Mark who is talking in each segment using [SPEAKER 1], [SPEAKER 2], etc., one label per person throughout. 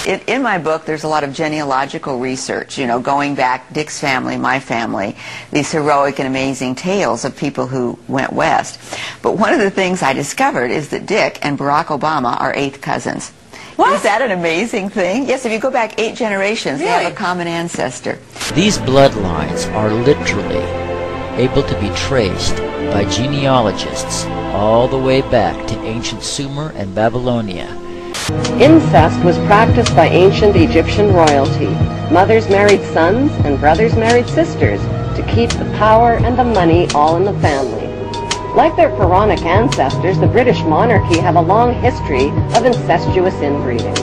[SPEAKER 1] In my book, there's a lot of genealogical research, you know, going back, Dick's family, my family, these heroic and amazing tales of people who went west. But one of the things I discovered is that Dick and Barack Obama are 8th cousins. What? Is that an amazing thing? Yes, if you go back 8 generations, really? They have a common ancestor.
[SPEAKER 2] These bloodlines are literally able to be traced by genealogists all the way back to ancient Sumer and Babylonia.
[SPEAKER 3] Incest was practiced by ancient Egyptian royalty. Mothers married sons and brothers married sisters to keep the power and the money all in the family. Like their pharaonic ancestors, the British monarchy have a long history of incestuous inbreeding.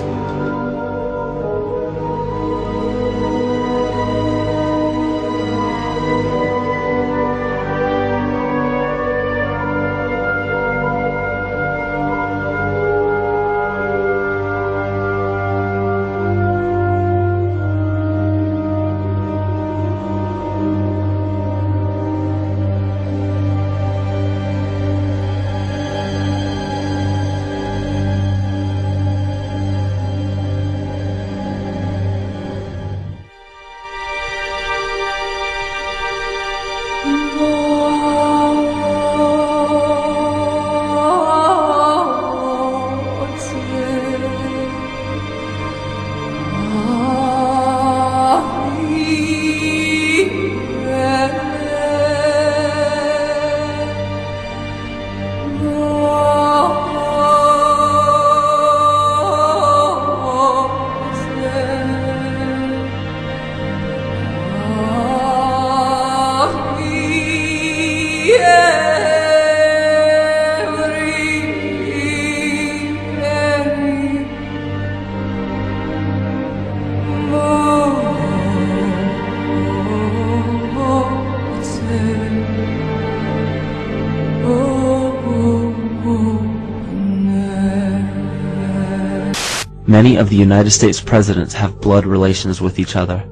[SPEAKER 4] Many of the United States presidents have blood relations with each other.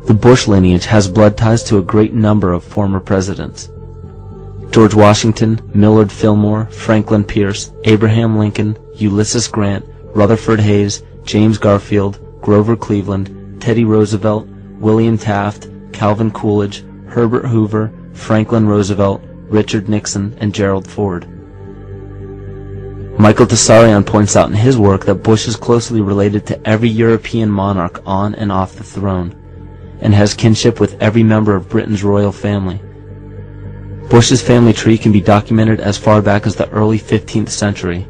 [SPEAKER 4] The Bush lineage has blood ties to a great number of former presidents. George Washington, Millard Fillmore, Franklin Pierce, Abraham Lincoln, Ulysses Grant, Rutherford Hayes, James Garfield, Grover Cleveland, Teddy Roosevelt, William Taft, Calvin Coolidge, Herbert Hoover, Franklin Roosevelt, Richard Nixon, and Gerald Ford. Michael Tessarion points out in his work that Bush is closely related to every European monarch on and off the throne, and has kinship with every member of Britain's royal family. Bush's family tree can be documented as far back as the early 15th century.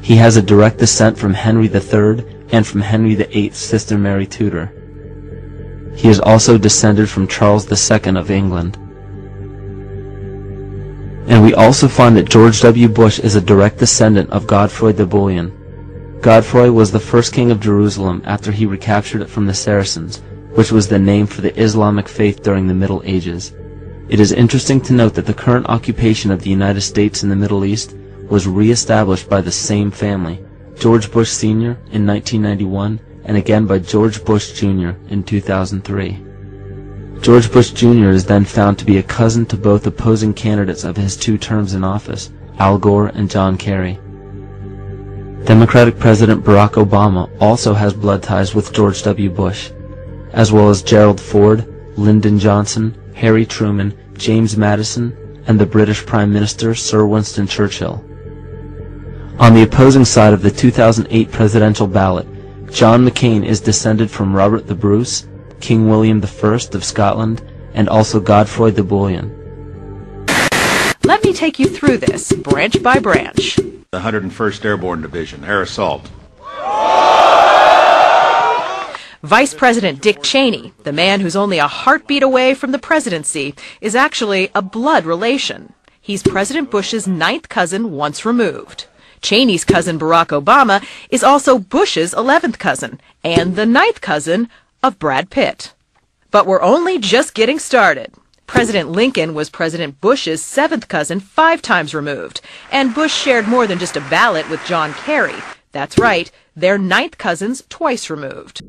[SPEAKER 4] He has a direct descent from Henry III and from Henry VIII's sister Mary Tudor. He is also descended from Charles II of England. And we also find that George W. Bush is a direct descendant of Godfrey de Bouillon. Godfrey was the first king of Jerusalem after he recaptured it from the Saracens, which was the name for the Islamic faith during the Middle Ages. It is interesting to note that the current occupation of the United States in the Middle East was re-established by the same family, George Bush Sr. in 1991, and again by George Bush Jr. in 2003. George Bush Jr. is then found to be a cousin to both opposing candidates of his 2 terms in office, Al Gore and John Kerry. Democratic President Barack Obama also has blood ties with George W. Bush, as well as Gerald Ford, Lyndon Johnson, Harry Truman, James Madison, and the British Prime Minister Sir Winston Churchill. On the opposing side of the 2008 presidential ballot, John McCain is descended from Robert the Bruce, King William I of Scotland, and also Godfrey de Bouillon.
[SPEAKER 5] Let me take you through this, branch by branch.
[SPEAKER 6] The 101st Airborne Division, Air Assault.
[SPEAKER 5] Vice President Dick Cheney, the man who's only a heartbeat away from the presidency, is actually a blood relation. He's President Bush's 9th cousin once removed. Cheney's cousin Barack Obama is also Bush's 11th cousin, and the 9th cousin of Brad Pitt. But we're only just getting started. President Lincoln was President Bush's 7th cousin 5 times removed, and Bush shared more than just a ballot with John Kerry. That's right, they're 9th cousins twice removed.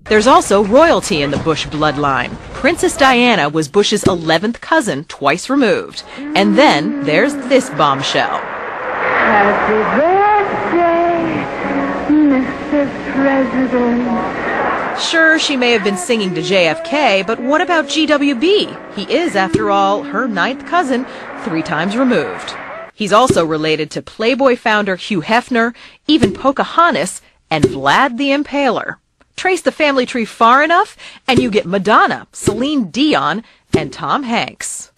[SPEAKER 5] There's also royalty in the Bush bloodline. Princess Diana was Bush's 11th cousin twice removed. And then there's this bombshell.
[SPEAKER 7] Happy birthday, Mr. Mr. President.
[SPEAKER 5] Sure, she may have been singing to JFK, but what about GWB? He is, after all, her ninth cousin, 3 times removed. He's also related to Playboy founder Hugh Hefner, even Pocahontas, and Vlad the Impaler. Trace the family tree far enough, and you get Madonna, Celine Dion, and Tom Hanks.